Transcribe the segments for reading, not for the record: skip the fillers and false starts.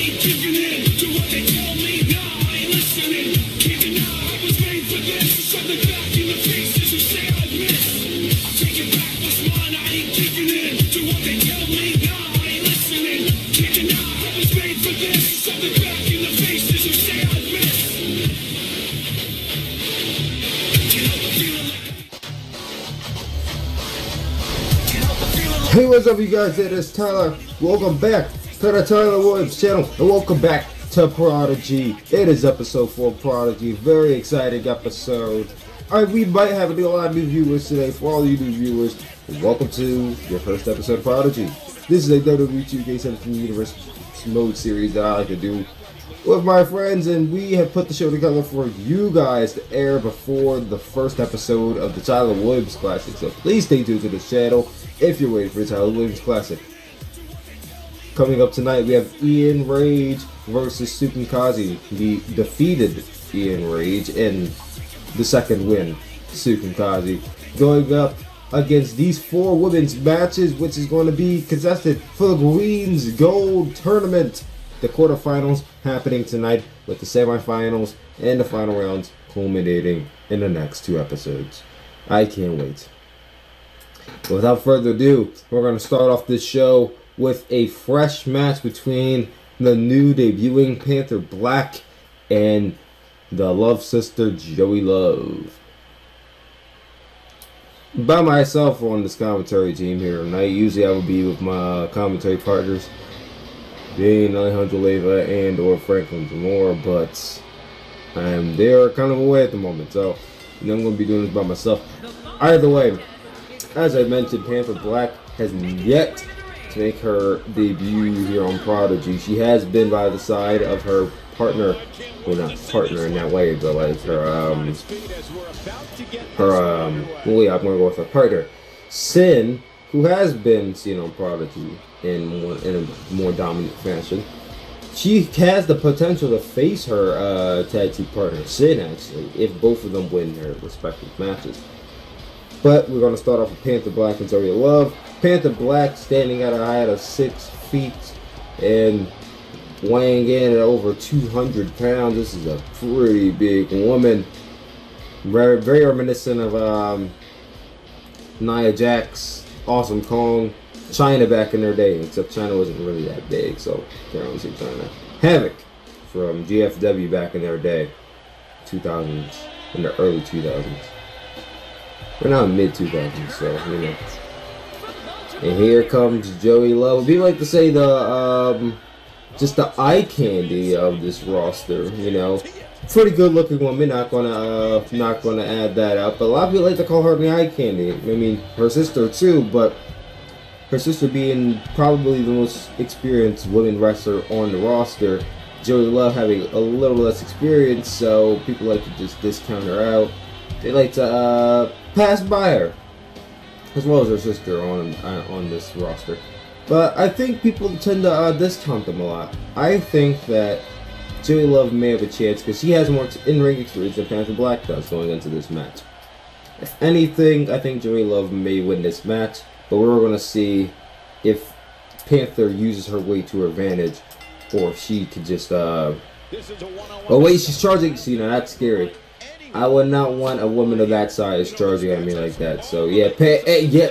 Hey, what's up, you guys? It is Tyler. Welcome back to the Tyler Williams channel, and welcome back to Prodigy. It is episode 4 of Prodigy. Very exciting episode. Alright, we might have a lot of new viewers today. For all you new viewers, welcome to your first episode of Prodigy. This is a Wwe 2K17 Universe Mode series that I like to do with my friends, and we have put the show together for you guys to air before the first episode of the Tyler Williams Classic. So please stay tuned to this channel if you're waiting for the Tyler Williams Classic. Coming up tonight, we have Ian Rage versus Sukin Kazi. The defeated Ian Rage in the second win, Sukin Kazi, going up against these 4 women's matches, which is going to be contested for the Queen's Gold Tournament. The quarterfinals happening tonight, with the semifinals and the final rounds culminating in the next 2 episodes. I can't wait. But without further ado, we're going to start off this show with a fresh match between the new debuting Panther Black and the Love Sister Joey Love. By myself on this commentary team here tonight. Usually I would be with my commentary partners, Dean, Alejandro Leva, and or Franklin Zamora, but they're kind of away at the moment, so I'm going to be doing this by myself. Either way, as I mentioned, Panther Black has yet to make her debut here on Prodigy. She has been by the side of her partner, well, not partner in that way, but like I'm going to go with her partner, Sin, who has been seen on Prodigy in a more dominant fashion. She has the potential to face her tag team partner, Sin, actually, if both of them win their respective matches. But we're going to start off with Panther Black and Joey Love. Panther Black standing at a height of 6 feet and weighing in at over 200 pounds. This is a pretty big woman. Very, very reminiscent of Nia Jax, Awesome Kong, China back in their day, except China wasn't really that big, so can't really see China. Havoc from GFW back in their day, 2000s, in the early 2000s. We're now in mid-2000s, so, you know. And here comes Joey Love. We like to say the, just the eye candy of this roster, you know. Pretty good-looking woman, not gonna add that up. But a lot of people like to call her the eye candy. I mean, her sister too, but her sister being probably the most experienced women wrestler on the roster. Joey Love having a little less experience, so people like to just discount her out. They like to pass by her, as well as her sister on this roster. But I think people tend to discount them a lot. I think that Joey Love may have a chance because she has more in-ring experience than Panther Black does going into this match. If anything, I think Joey Love may win this match, but we're going to see if Panther uses her weight to her advantage, or if she could just oh wait, she's charging. See, now that's scary. I would not want a woman of that size charging at me like that. So yeah,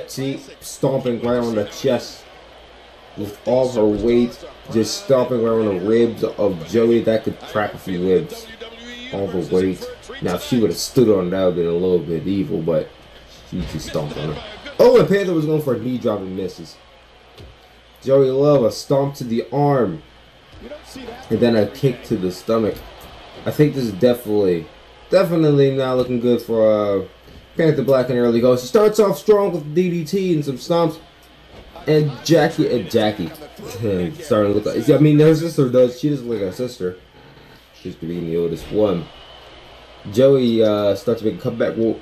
see, stomping right on the chest with all her weight, just stomping right on the ribs of Joey. That could crack a few ribs. All the weight. Now if she would have stood on that, would have been a little bit evil, but she just stomped on her. Oh, and Panther was going for a knee drop and misses. Joey Love, a stomp to the arm, and then a kick to the stomach. I think this is definitely not looking good for Panther Black in early goes. She starts off strong with DDT and some stomps, and Jackie starting to look like, I mean, her sister does. She doesn't look like her sister. She's being the oldest one. Joey starts to make a comeback. Well,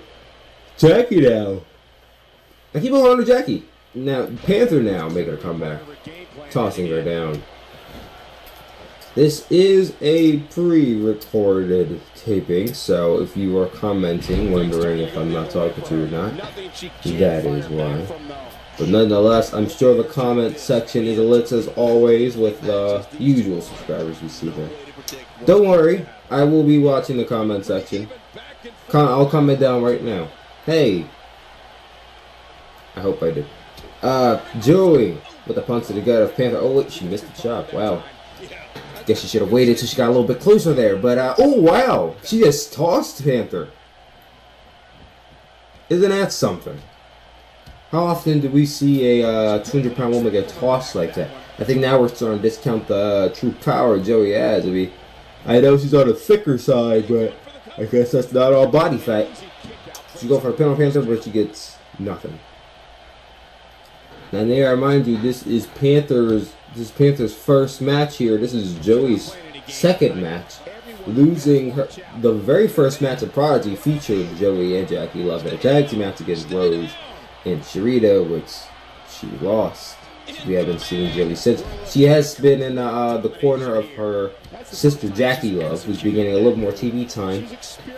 Jackie now. I keep holding to Jackie. Now Panther now making a comeback, tossing her down. This is a pre-recorded taping, so if you are commenting, wondering if I'm not talking to you or not, that is why. But nonetheless, I'm sure the comment section is lit as always with the usual subscribers we see there. Don't worry, I will be watching the comment section. I'll comment down right now. Hey! I hope I did. Joey with a punch to the gut of Panther. Oh wait, she missed the shot. Wow. Guess she should have waited till she got a little bit closer there. But, oh wow! She just tossed Panther. Isn't that something? How often do we see a 200-pound woman get tossed like that? I think now we're starting to discount the true power Joey has. I know she's on the thicker side, but I guess that's not all body fat. She go for a pin on Panther, but she gets nothing. And there, I remind you, this is Panther's first match here. This is Joey's second match. Losing the very first match of Prodigy featured Joey and Jackie Love in a tag team match against Rose and Sharita, which she lost. We haven't seen Joey since. She has been in the corner of her sister Jackie Love, who's been getting a little more TV time.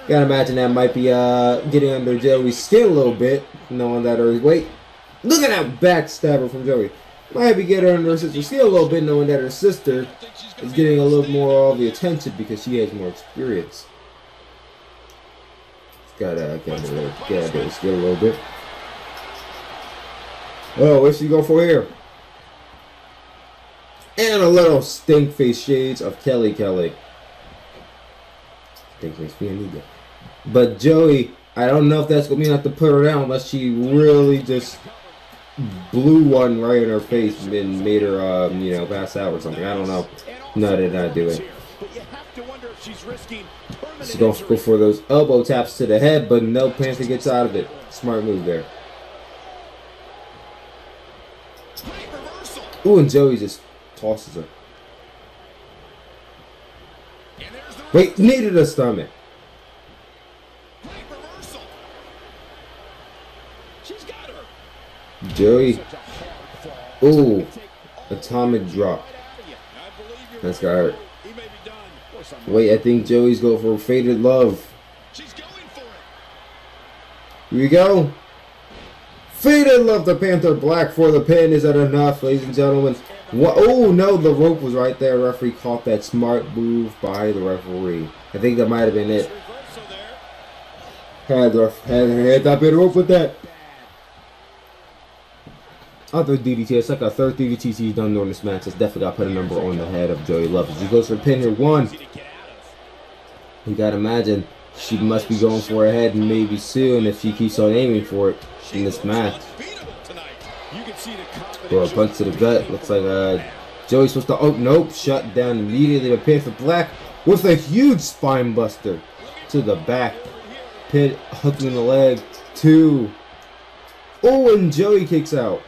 Gotta imagine that might be getting under Joey's skin a little bit, knowing that her weight. Look at that backstabber from Joey. Might be getting under her sister's skin a little bit, knowing that her sister is getting a little more of the attention because she has more experience. Gotta get under her skin a little bit. Oh, what's she go for here? And a little stink face shades of Kelly. Stink face being either. But Joey, I don't know if that's gonna mean I have to put her down unless she really just blew one right in her face and made her, you know, pass out or something. I don't know. No, did not do it. She's gonna go for those elbow taps to the head, but no, Panther gets out of it. Smart move there. Ooh, and Joey just tosses her. Wait, needed a stomach. Joey. Ooh, atomic drop. That's got hurt. Wait, I think Joey's going for Faded Love. Here we go. Faded Love to Panther Black for the pin. Is that enough, ladies and gentlemen? What? Oh no, the rope was right there. Referee caught that smart move by the referee. I think that might have been it. Had that bit of rope with that. Other DDT, it's like a third DDT he's done during this match. It's definitely got to put a number on the head of Joey Love. She goes for a pin here. One. You gotta imagine she must be going for a head maybe soon if she keeps on aiming for it in this match. Or a punch to the gut. Looks like Joey's supposed to. Oh nope, shut down immediately by Panther Black with a huge spine buster to the back. Pin hooking the leg. Two. Oh, and Joey kicks out.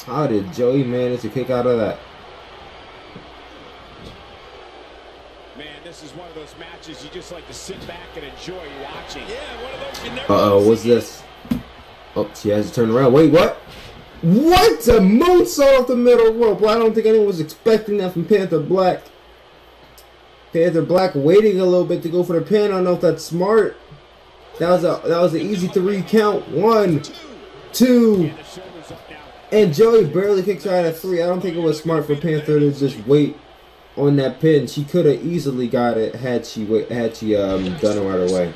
How did Joey manage to kick out of that? Man, this is one of those matches you just like to sit back and enjoy watching. Yeah, one of those you never uh-oh, what's this? Oh, she has to turn around. Wait, what? What? A moonsault off the middle rope. Well, I don't think anyone was expecting that from Panther Black. Panther Black waiting a little bit to go for the pin. I don't know if that's smart. That was an easy 3 count. 1, 2. And Joey barely kicks out at 3. I don't think it was smart for Panther to just wait on that pin. She could have easily got it had she done it right away.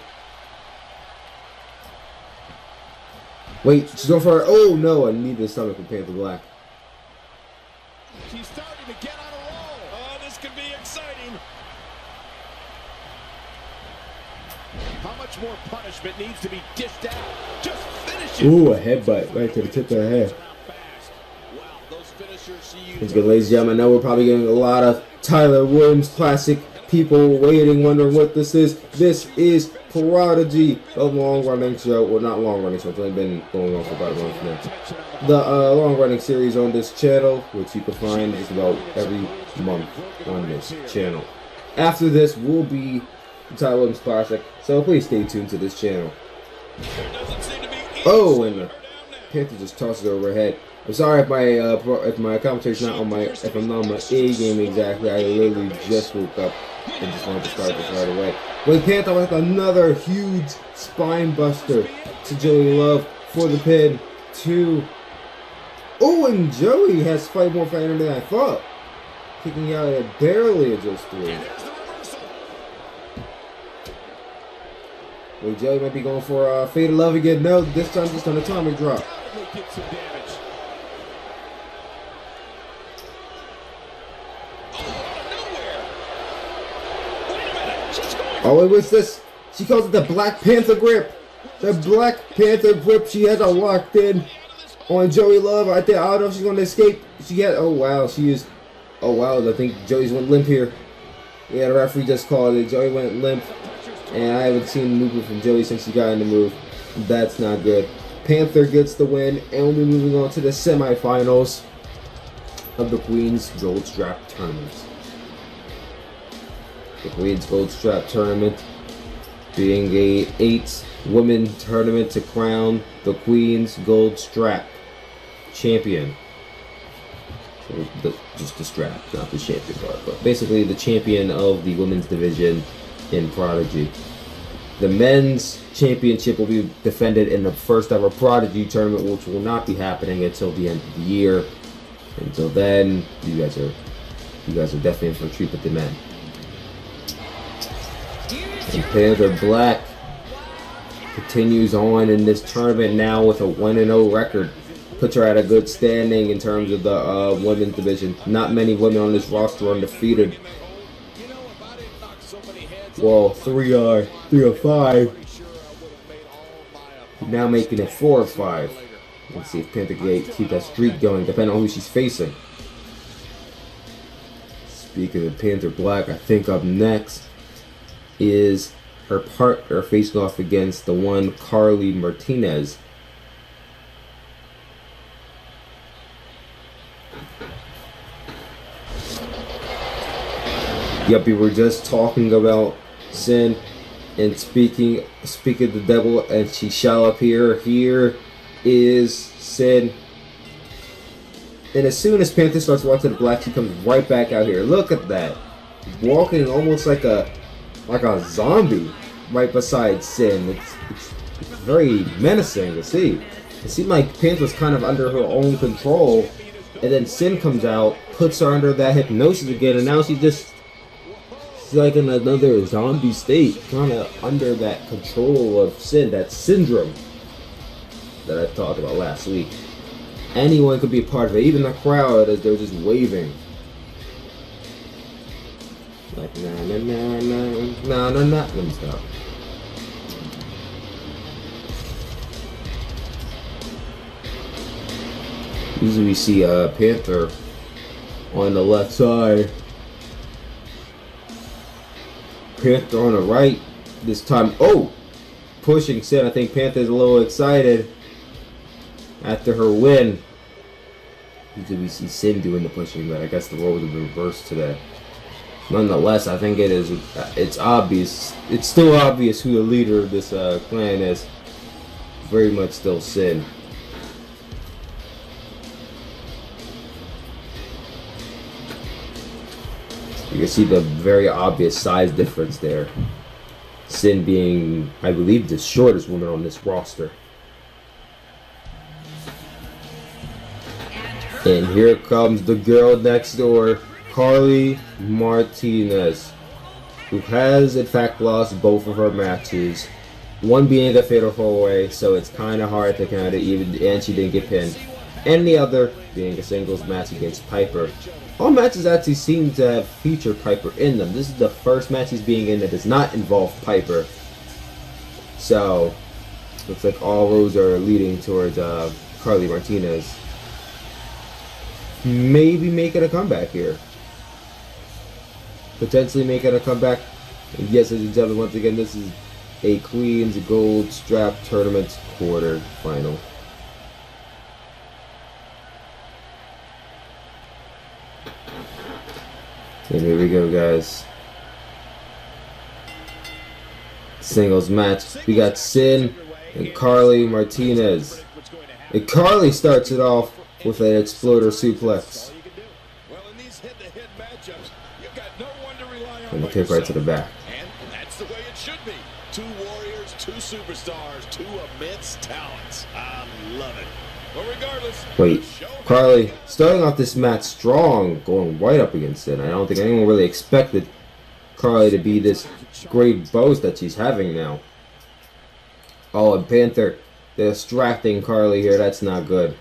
Wait, she's going for her. Oh no, I need the stomach from Panther Black. She's starting to get on a roll. Oh, this could be exciting. How much more punishment needs to be dished out? Just finish it. Ooh, a headbutt right to the tip of the head. It's good, ladies and gentlemen. I know we're probably getting a lot of Tyler Williams classic people waiting, wondering what this is. This is Prodigy, a long-running show. Well, not long-running show. It's only been going on for about a month now. The long-running series on this channel, which you can find just about every month on this channel. After this will be the Tyler Williams classic, so please stay tuned to this channel. Oh, and the Panther just tosses it over her head. I'm sorry if my commentary's not on if I'm not on my A game exactly. I literally just woke up and just wanted to start this right away. Wait, Panther with another huge spine buster to Joey Love for the pin. 2. Oh, and Joey has fight more fighter than I thought. Kicking out at barely just 3. Well, Joey might be going for Fade of Love again. No, this time just on a atomic drop. Oh, wait, what's this? She calls it the Black Panther grip. The Black Panther grip. She has it locked in on Joey Love. I don't know if she's going to escape. She had. Oh wow, she is. Oh wow, I think Joey's went limp here. Yeah, the referee just called it. Joey went limp, and I haven't seen a movement from Joey since she got in the move. That's not good. Panther gets the win, and we'll be moving on to the semifinals of the Queen's Gold Strap Tournament. The Queen's Gold Strap Tournament being a 8-woman tournament to crown the Queen's Gold Strap champion. Just the strap, not the champion part, but basically the champion of the women's division in Prodigy. The men's championship will be defended in the first ever Prodigy tournament, which will not be happening until the end of the year. Until then, you guys are definitely in for a treat with the men. And Panther Black continues on in this tournament now with a 1-0 record. Puts her at a good standing in terms of the women's division. Not many women on this roster are undefeated. Well, 3 of 5. Now making it 4 of 5. Let's see if Panther can keep that streak going, depending on who she's facing. Speaking of Panther Black, I think up next is her partner facing off against the one Carly Martinez. Yep, we were just talking about Sin and speaking of the devil, and she shall appear. Here is Sin. And as soon as Panther starts walking to the black, she comes right back out here. Look at that. Walking almost like a zombie right beside Sin. It's very menacing to see. It seemed like Panther was kind of under her own control, and then Sin comes out, puts her under that hypnosis again, and now she's like in another zombie state, kind of under that control of Sin, that syndrome that I talked about last week. Anyone could be a part of it, even the crowd, as they're just waving. Like, nah. Let me stop. Usually we see Panther on the left side. Panther on the right this time. Oh! Pushing Sin. I think Panther's a little excited after her win. Usually we see Sin doing the pushing, but I guess the roles have been reversed today. Nonetheless, I think it's obvious. It's still obvious who the leader of this clan is. Very much still Sin. You can see the very obvious size difference there. Sin being, I believe, the shortest woman on this roster. And here comes the girl next door, Carly Martinez, who has in fact lost both of her matches. One being a fatal 4-way, so it's kind of hard to count it, and she didn't get pinned. And the other being a singles match against Piper. All matches actually seem to have featured Piper in them. This is the first match he's being in that does not involve Piper. So, looks like all roads are leading towards Carly Martinez maybe making a comeback here. Potentially making a comeback. And yes, ladies and gentlemen, once again, this is a Queen's Gold Strap Tournament quarter final. And here we go, guys. Singles match. We got Sin and Carly Martinez. And Carly starts it off with an exploder suplex. And the kick right to the back. And that's the way it should be. 2 warriors, 2 superstars, 2 immense talents. I love it. Wait, Carly starting off this match strong, going right up against it. I don't think anyone really expected Carly to be this great boast that she's having now. Oh, and Panther, they're distracting Carly here. That's not good.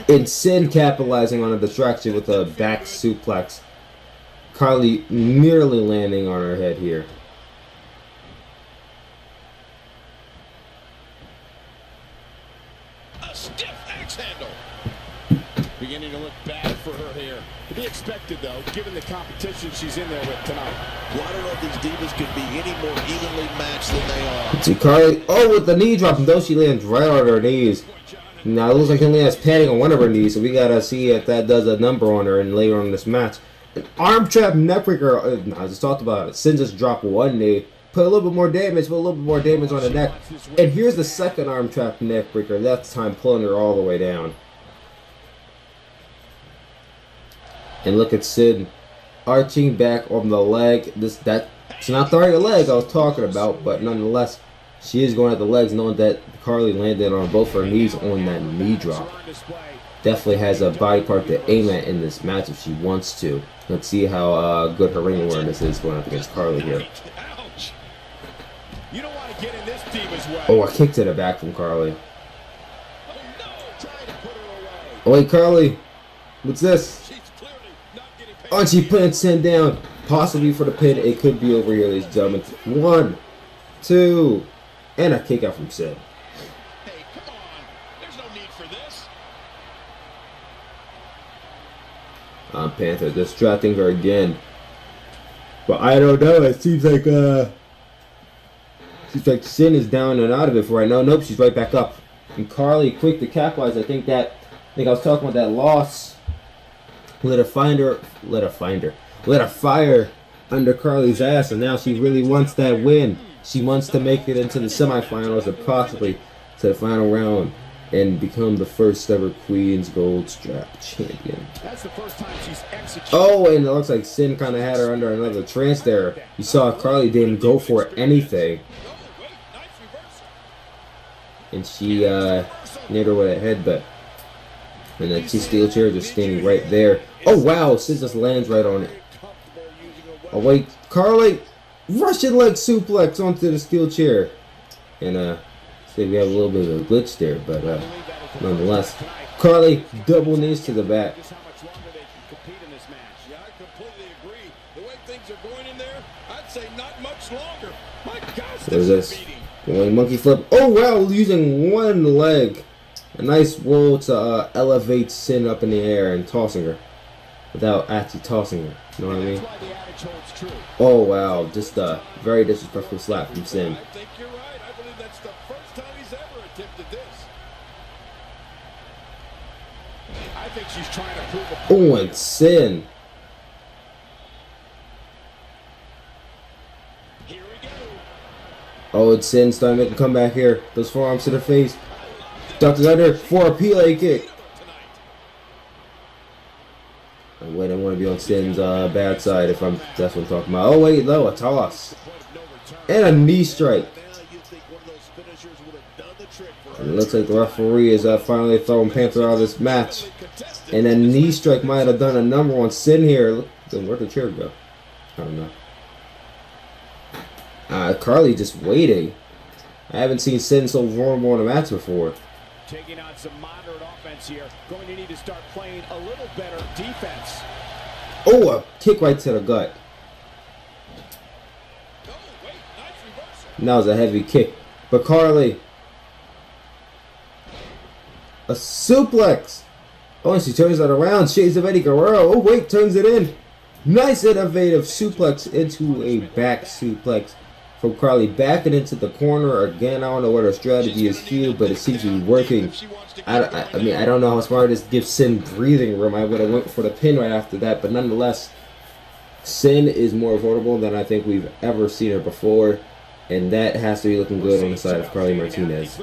And Sin capitalizing on a distraction with a back suplex. Carly nearly landing on her head here. A stiff axe handle. Beginning to look bad for her here. To be expected, though, given the competition she's in there with tonight. Well, I don't know if these divas could be any more evenly matched than they are. See Carly, oh, with the knee drop, and though she lands right on her knees. Now it looks like she only has padding on one of her knees, so we gotta see if that does a number on her and later on in this match. An arm trap neckbreaker. I just talked about it. Sin just dropped one knee, put a little bit more damage, on the neck. And here's the second arm trap neckbreaker. That time pulling her all the way down. And look at Sin arching back on the leg. It's not the right leg I was talking about, but nonetheless, she is going at the legs, knowing that Carly landed on both her knees on that knee drop. Definitely has a body part to aim at in this match if she wants to. Let's see how good her ring awareness is going up against Carly here. You don't want to get in this diva's way. Oh, a kick to the back from Carly. Oh wait, Carly, what's this? Oh, and she putting Sin down, possibly for the pin. It could be over here, ladies and gentlemen. 1, 2, and a kick out from Sin. Hey, come on. There's no need for this. Panther distracting her again. But I don't know. It seems like Sin is down and out of it for right now. Nope, she's right back up. And Carly quick to capitalize. I think I was talking about that loss. Let her fire under Carly's ass, and now she really wants that win. She wants to make it into the semifinals and possibly to the final round and become the first ever Queen's Gold Strap champion. That's the first time she's executed. Oh, and it looks like Sin kind of had her under another trance there. You saw Carly didn't go for anything. And she hit her with a headbutt. And then two steel chairs are standing right there. Oh wow, Sin just lands right on it. Oh wait, Carly, Russian leg suplex onto the steel chair. And see, we have a little bit of a glitch there, but nonetheless, Carly double knees to the back. Just how much longer they can compete in this match. Yeah, I completely agree. The way things are going in there, I'd say not much longer. My gosh, There's this going monkey flip. Oh wow, using one leg. A nice roll to elevate Sin up in the air and tossing her without actually tossing her. You know what I mean? Oh wow, just a very disrespectful slap from Sin. I think you're right. I believe that's the first time he's ever attempted this. I think she's trying to prove a point. Oh, and Sin. Here we go. Oh, and Sin starting to make a comeback here. Those forearms to the face. Dr. Thunder for a PLA kick. I wouldn't want to be on Sin's bad side if that's what I'm talking about. Oh wait, no, a toss. And a knee strike. And it looks like the referee is finally throwing Panther out of this match. And a knee strike might have done a number on Sin here. Where'd the chair go? I don't know. Carly just waiting. I haven't seen Sin so vulnerable in a match before. Taking on some moderate offense here. Going to need to start playing a little better defense. Oh, a kick right to the gut. Oh, wait, nice reversal. That was a heavy kick. But Carly. A suplex. Oh, and she turns that around. Shades of Eddie Guerrero. Oh, wait, turns it in. Nice innovative suplex into a back suplex from Carly. Backing into the corner again. I don't know what her strategy is here, but it seems to be working. I mean, I don't know how smart it is to give Sin breathing room. I would have went for the pin right after that, but nonetheless, Sin is more vulnerable than I think we've ever seen her before, and that has to be looking good on the side of Carly Martinez.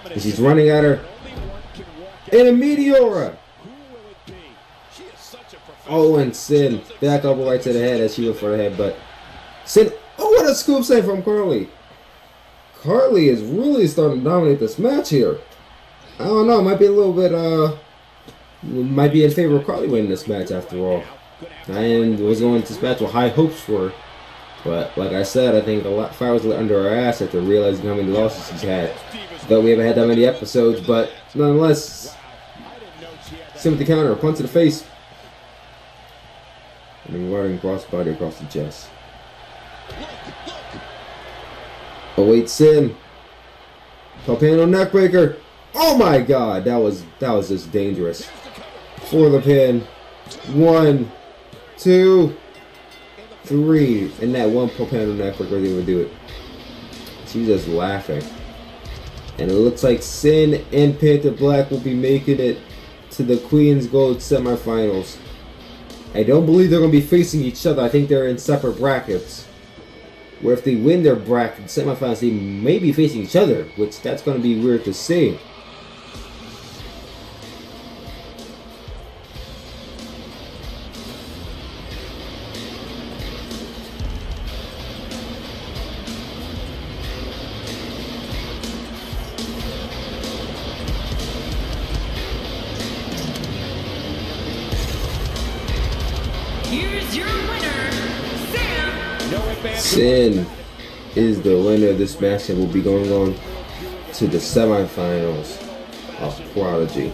And she's running at her, and a Meteora! Oh, and Sin, back elbow right to the head as she went for the head, but Sin, oh, what a scoop save from Carly! Carly is really starting to dominate this match here. I don't know. It might be a little bit, might be in favor of Carly winning this match after all. I was going into this match with high hopes for her. But like I said, I think a lot fire was lit under her ass after realizing how many losses she's had. Though we haven't had that many episodes, but nonetheless, sit with the counter, punch to the face. And then running crossbody across the chest. Awaits Sin. Palpano neckbreaker. Oh my god, that was just dangerous. For the pin. 1, 2, 3. And that one Palpano neckbreaker didn't even do it. She's just laughing. And it looks like Sin and Panther Black will be making it to the Queen's Gold semifinals. I don't believe they're going to be facing each other. I think they're in separate brackets. Where if they win their bracket semifinals, they may be facing each other, which that's going to be weird to see. Here's your winner, Sam. Sin is the winner of this match and will be going on to the semifinals of Prodigy.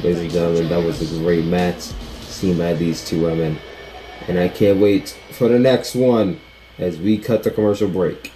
Ladies and gentlemen, that was a great match seen by these two women. And I can't wait for the next one as we cut the commercial break.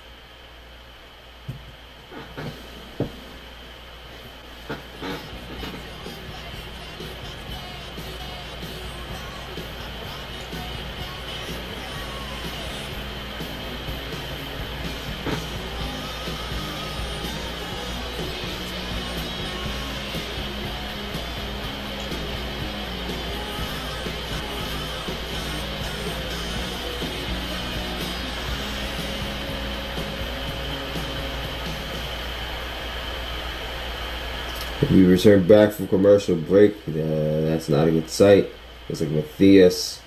We return back from commercial break. That's not a good sight. Looks like Matthias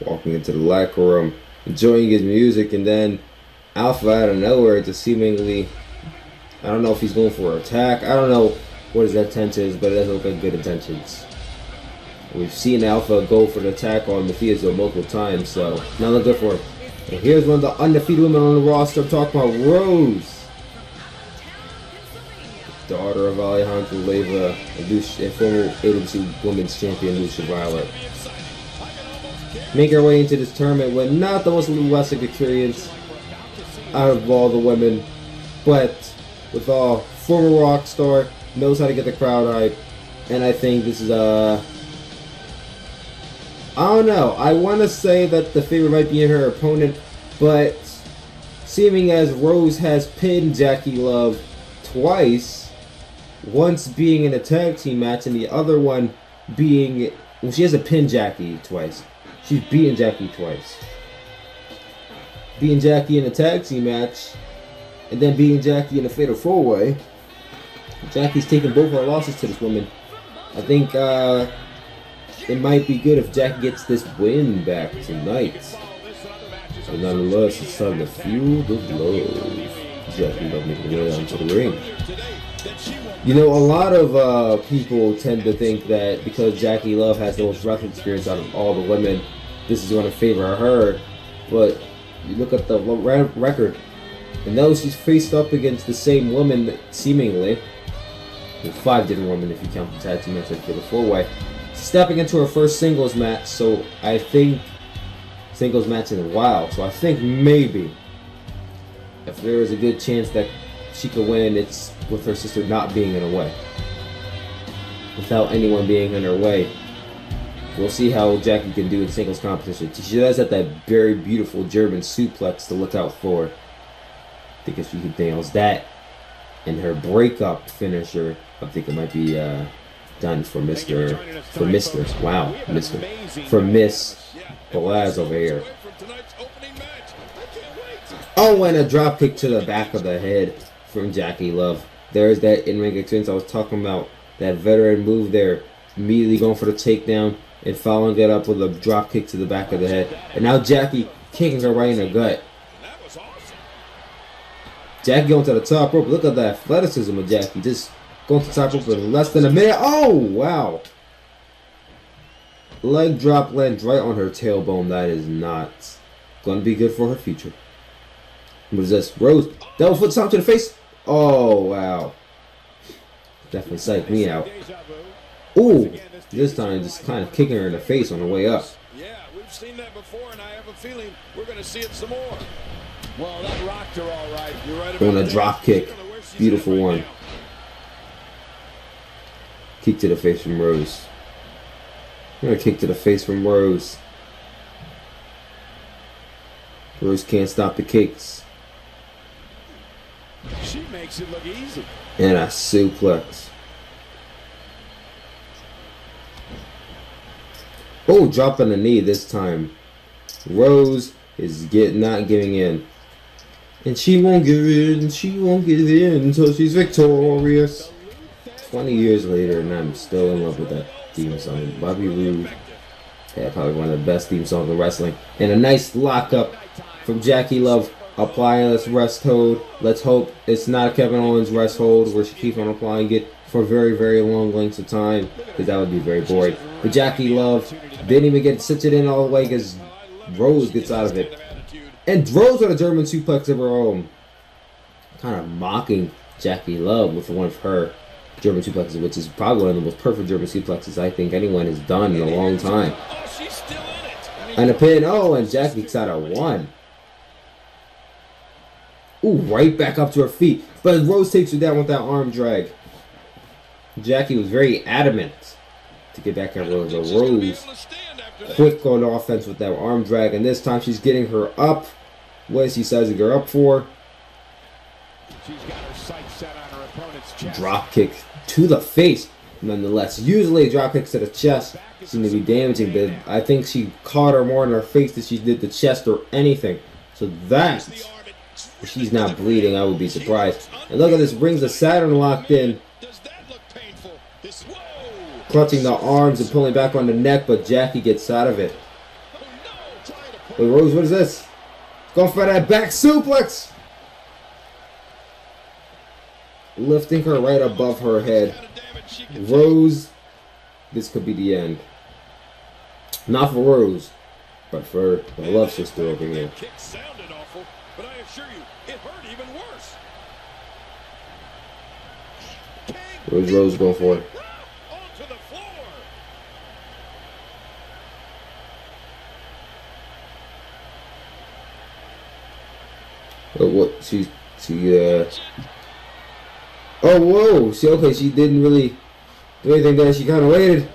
walking into the locker room, enjoying his music, and then Alpha out of nowhere just seemingly, I don't know if he's going for an attack. I don't know what his intention is, but it doesn't look like good intentions. We've seen Alpha go for the attack on Matthias multiple times, so not looking good for him. And here's one of the undefeated women on the roster. I'm talking about Rose, daughter of Alejandro Leyva and former AWC Women's Champion Lucia Violet. Make her way into this tournament with not the most wrestling experience out of all the women, but with a former rock star, knows how to get the crowd hype, and I think this is I don't know. I want to say that the favorite might be in her opponent, but seeming as Rose has pinned Jackie Love twice, once being in a tag team match and the other one being, well, she hasn't pinned Jackie twice. She's beaten Jackie twice. Beating Jackie in a tag team match, and then beating Jackie in a fatal 4-way. Jackie's taken both her losses to this woman. I think it might be good if Jackie gets this win back tonight. But nonetheless, it's time to fuel the blows. Jackie Love making her way onto the ring. You know, a lot of people tend to think that because Jackie Love has the most wrestling experience out of all the women, this is going to favor her. But you look at the record, and though she's faced up against the same woman, seemingly, with 5 different women if you count the tag team match for the 4-way, stepping into her first singles match. So I think singles match in a while. So I think maybe if there is a good chance that she could win, it's with her sister not being in her way. Without anyone being in her way. We'll see how Jackie can do in singles competition. She does have that very beautiful German suplex to look out for. I think if she nails that and her breakup finisher, I think it might be done for Miss Belaz over here. Oh, and a drop kick to the back of the head from Jackie Love. There's that in-ring experience I was talking about. That veteran move there. Immediately going for the takedown and following it up with a drop kick to the back of the head. And now Jackie kicking her right in the gut. Jackie going to the top rope. Look at the athleticism of Jackie. Just going to the top rope in less than a minute. Oh, wow. Leg drop lands right on her tailbone. That is not going to be good for her future. What is this? Rose. Double foot stomp to the face. Oh, wow. Definitely psyched me out. Ooh. This time just kind of kicking her in the face on the way up. Yeah, we've seen that before, and I have a feeling we're going to see it some more. Well, that rocked her all right. You're right about on a that. drop kick. Beautiful one. Kick to the face from Rose. Another kick to the face from Rose. Rose can't stop the kicks. She makes it look easy. And a suplex. Oh, dropping the knee this time. Rose is not giving in. And she won't give in. She won't give in until she's victorious. 20 years later, and I'm still in love with that theme song. Bobby Roode had probably one of the best theme songs in wrestling. And a nice lockup from Jackie Love. Applying this rest hold. Let's hope it's not Kevin Owens' rest hold where she keeps on applying it for very, very long lengths of time, because that would be very boring. But Jackie Love didn't even get to sit it in all the way because Rose gets out of it. And Rose with a German suplex of her own. Kind of mocking Jackie Love with one of her German suplexes, which is probably one of the most perfect German suplexes I think anyone has done in a long time. And a pin. Oh, and Jackie gets out of one. Ooh, right back up to her feet. But Rose takes her down with that arm drag. Jackie was very adamant to get back at Rose. Rose quick on offense with that arm drag. And this time she's getting her up. What is she sizing her up for? She's got her sights set on her opponent's chest. Drop kick to the face. Nonetheless, usually drop kicks to the chest seem to be damaging. But I think she caught her more in her face than she did the chest or anything. So that... if she's not bleeding, I would be surprised. And look at this, brings the Saturn locked in. Clutching the arms and pulling back on the neck, but Jackie gets out of it. Wait, Rose, what is this? Going for that back suplex. Lifting her right above her head. Rose, this could be the end. Not for Rose, but for the love sister over here. But I assure you, it hurt even worse. Where's Rose going for? Onto the floor. Oh, what? Oh, whoa. She didn't really do anything there. She kind of waited.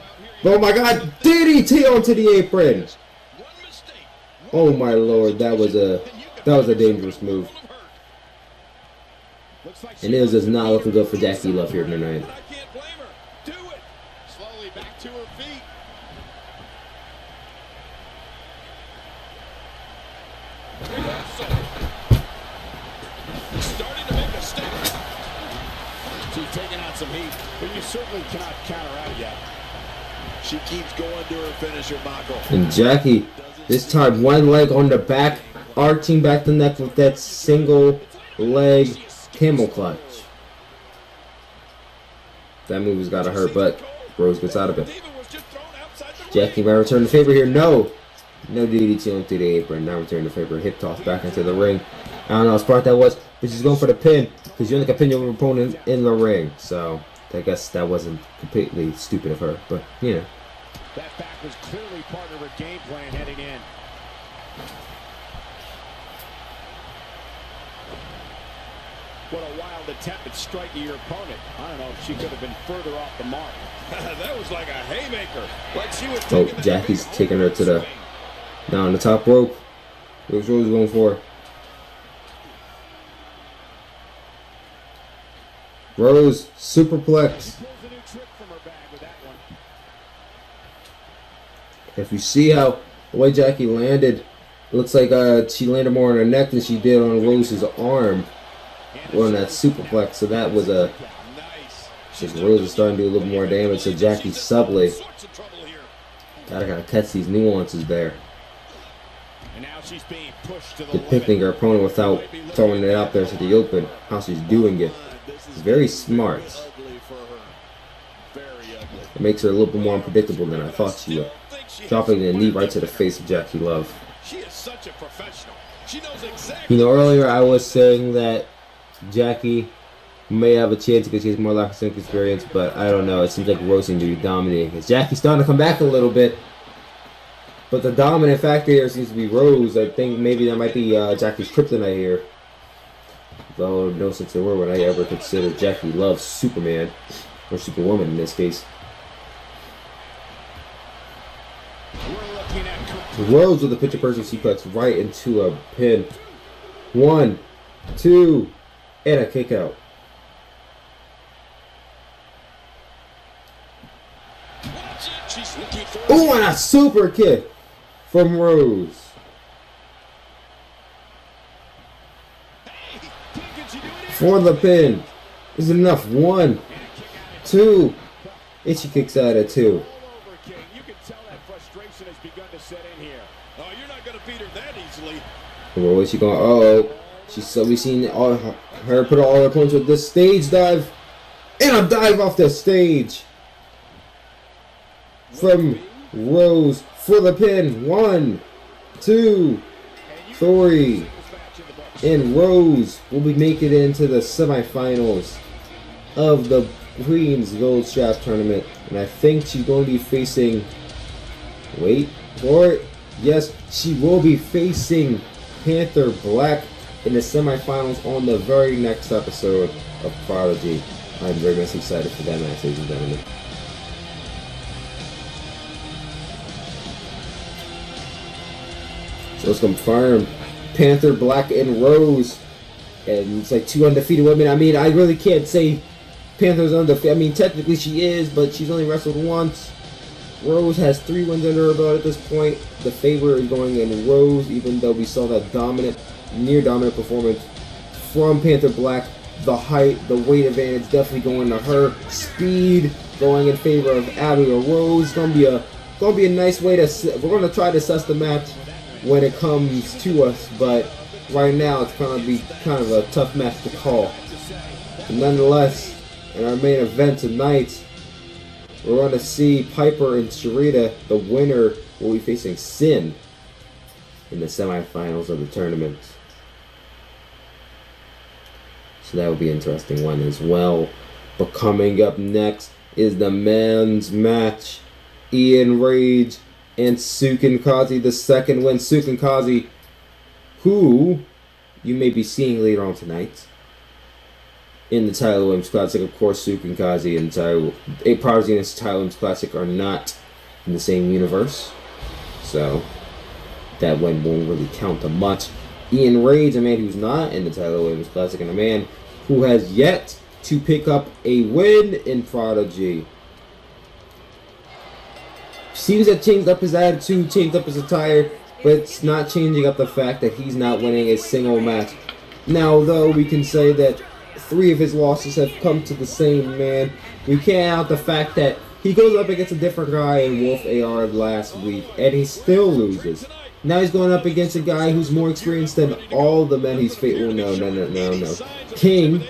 Oh my God! DDT onto the apron. Oh my Lord, that was a dangerous move. And it was just not looking good for Jackie Love here tonight. I can't blame her. Do it. Slowly back to her feet. Starting to make a step. She's taking out some heat, but you certainly cannot count her out yet. She keeps going to her finisher, Michael. And Jackie, this time one leg on the back, arching back the neck with that single leg camel clutch. That move has got to hurt, but Rose gets out of it. Jackie might return the favor here. No DDT onto the apron. Now return the favor. Hip toss back into the ring. I don't know how smart that was, but she's going for the pin because you only can pin your opponent in the ring. So I guess that wasn't completely stupid of her, but you know. That back was clearly part of her game plan heading in. What a wild attempt at striking your opponent. I don't know if she could have been further off the mark. That was like a haymaker. Like she was taking Jackie's taking her to the down the top rope. What's Rose going for? Rose superplex. If you see how the way Jackie landed, it looks like she landed more on her neck than she did on Rose's arm. Or on that superplex, so that was a. Just Rose is starting to do a little more damage, so Jackie's subtly gotta catch these nuances there. And now she's being pushed to the depicting her opponent without throwing it out there to the open. How she's doing it. It's very smart. It makes her a little bit more unpredictable than I thought she would. Dropping the knee right to the face of Jackie Love. She is such a professional. She knows exactly. You know, earlier I was saying that Jackie may have a chance because she has more life experience, but I don't know. It seems like Rose seems to be dominating. Because Jackie's starting to come back a little bit. But the dominant factor here seems to be Rose. I think maybe that might be Jackie's kryptonite here. Though no sense in the world would I ever consider Jackie Love Superman. Or Superwoman in this case. Rose with the picture person sequence right into a pin. 1, 2, and a kick out. Oh, and a super kick from Rose. For the pin. Is it enough? 1, 2, and she kicks out at 2. Where was she going? Uh-oh. She's suddenly seen all her put all her points with this stage dive. And a dive off the stage. From Rose for the pin. 1, 2, 3. And Rose will be making it into the semifinals of the Queen's Gold Strap Tournament. And I think she's going to be facing... Wait for it. Yes, she will be facing Panther Black in the semifinals on the very next episode of Prodigy. I'm very much excited for that match, ladies and gentlemen. So it's confirmed. Panther Black and Rose. And it's like 2 undefeated women. I mean, I really can't say Panther's undefeated. I mean, technically she is, but she's only wrestled once. Rose has 3 wins under her belt at this point. The favor is going in Rose, even though we saw that dominant, near dominant performance from Panther Black. The height, the weight advantage definitely going to her. Speed going in favor of Abigail Rose. Gonna be a nice way to. We're gonna try to assess the match when it comes to us, but right now it's gonna be kind of a tough match to call. But nonetheless, in our main event tonight, we're going to see Piper and Sharita. The winner will be facing Sin in the semifinals of the tournament. So that will be an interesting one as well. But coming up next is the men's match. Ian Rage and Sukin Kazi, the second win. Sukin Kazi, who you may be seeing later on tonight in the Tyler Williams Classic. Of course, Sukin Kazi and Prodigy and Tyler Williams Classic are not in the same universe, so that one won't really count to much. Ian Rage, a man who's not in the Tyler Williams Classic, and a man who has yet to pick up a win in Prodigy. Seems to have changed up his attitude, changed up his attire, but it's not changing up the fact that he's not winning a single match. Now, though, we can say that 3 of his losses have come to the same man. We can't out the fact that he goes up against a different guy in Wolf AR last week, and he still loses. Now he's going up against a guy who's more experienced than all the men he's faced. Oh, no. King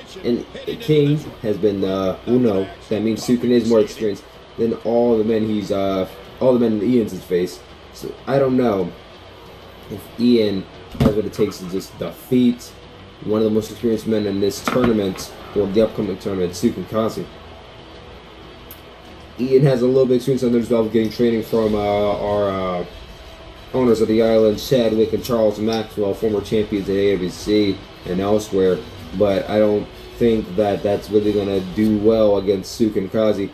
has been, no. That means Sukin is more experienced than all the men Ian's has faced. So, I don't know if Ian has what it takes to just defeat one of the most experienced men in this tournament, or the upcoming tournament, Sukin Kazi. Ian has a little bit of experience under his belt getting training from our owners of the island, Chadwick and Charles Maxwell, former champions at AWC and elsewhere, but I don't think that that's really going to do well against Sukin Kazi.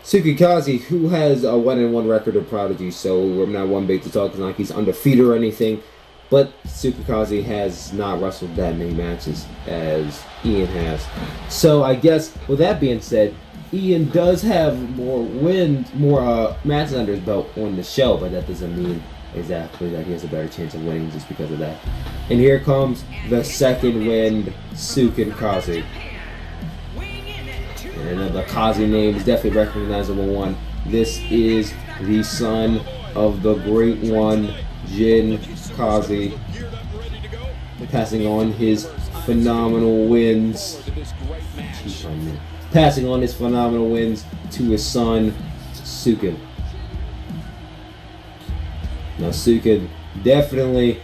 Sukin Kazi, who has a 1-1 record of Prodigy, so we're not one bait to talk. It's not like he's undefeated or anything, but Sukin Kazi has not wrestled that many matches as Ian has. So I guess with that being said, Ian does have more matches under his belt on the show, but that doesn't mean exactly that he has a better chance of winning just because of that. And here comes the second win, Sukin Kazi. And the Kazi name is definitely recognizable one. This is the son of the great one, Jin, Kazi, passing on his phenomenal wins. Passing on his phenomenal wins to his son, Sukin. Now Sukin definitely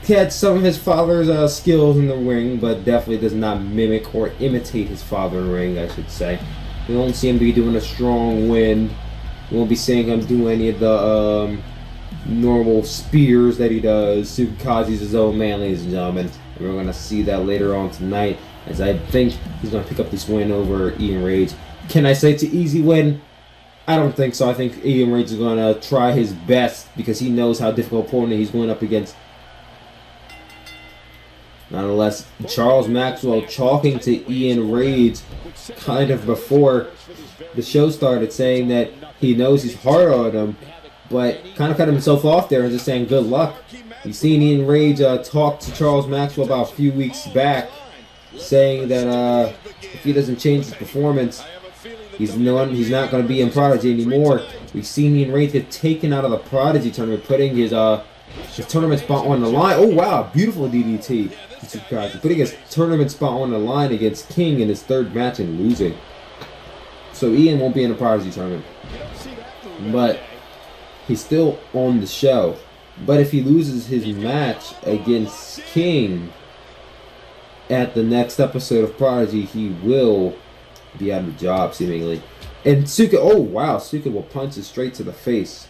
had some of his father's skills in the ring, but definitely does not mimic or imitate his father in the ring, I should say. We don't see him be doing a strong wind. We won't be seeing him do any of the normal spears that he does. Sukazi's his own man, ladies and gentlemen. And we're going to see that later on tonight, as I think he's going to pick up this win over Ian Rage. Can I say it's an easy win? I don't think so. I think Ian Rage is going to try his best because he knows how difficult opponent he's going up against. Nonetheless, Charles Maxwell talking to Ian Rage kind of before the show started, saying that he knows he's hard on him, but kind of cut himself off there and just saying good luck. You've seen Ian Rage talk to Charles Maxwell about a few weeks back, saying that if he doesn't change his performance, he's not going to be in Prodigy anymore. We've seen Ian Rage get taken out of the Prodigy tournament, putting his tournament spot on the line. Oh wow, beautiful DDT. Putting his tournament spot on the line against King in his third match and losing. So Ian won't be in the Prodigy tournament, but he's still on the show. But if he loses his match against King at the next episode of Prodigy, he will be out of a job, seemingly. And Suka, oh wow, Suka will punch it straight to the face.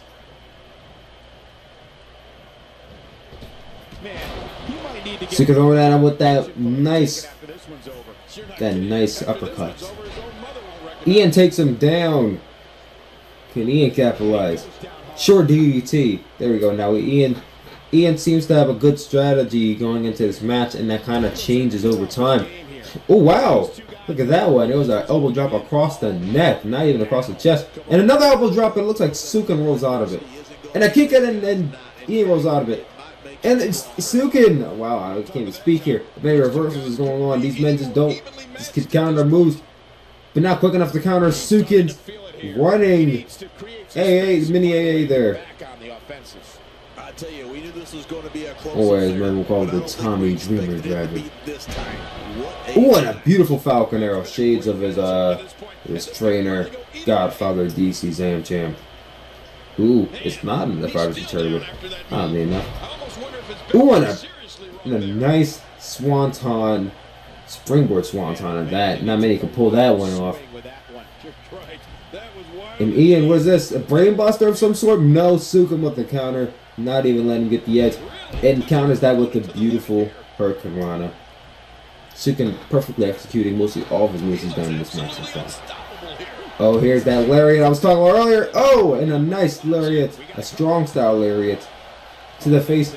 Suka throwing at him with that nice uppercut. Ian takes him down. Can Ian capitalize? Short DDT. There we go. Now Ian seems to have a good strategy going into this match, and that kind of changes over time. Oh wow! Look at that one. It was an elbow drop across the neck, not even across the chest. And another elbow drop, and it looks like Sukin rolls out of it. And a kick, and Ian rolls out of it. And it's Sukin. Wow, I can't even speak here. Many reversals is going on. These men just can counter their moves, but not quick enough to counter. Sukin running AA, mini AA there. Oh, as we'll call it the Tommy Dreamer Dragon. Oh, and a beautiful Falcon Arrow. Shades of his trainer, Godfather DC Zam Champ. Ooh, it's not in the Prodigy tournament. Oddly enough. Ooh, and a nice swanton, springboard swanton on that. Not many can pull that one off. And Ian, what is this? A brain buster of some sort? No, Sukin with the counter. Not even letting him get the edge. And counters that with the beautiful Hurricane Rana. Sukin perfectly executing mostly all of his moves he's done in this match so far. Oh, here's that lariat I was talking about earlier. Oh, and a nice lariat. A strong style lariat to the face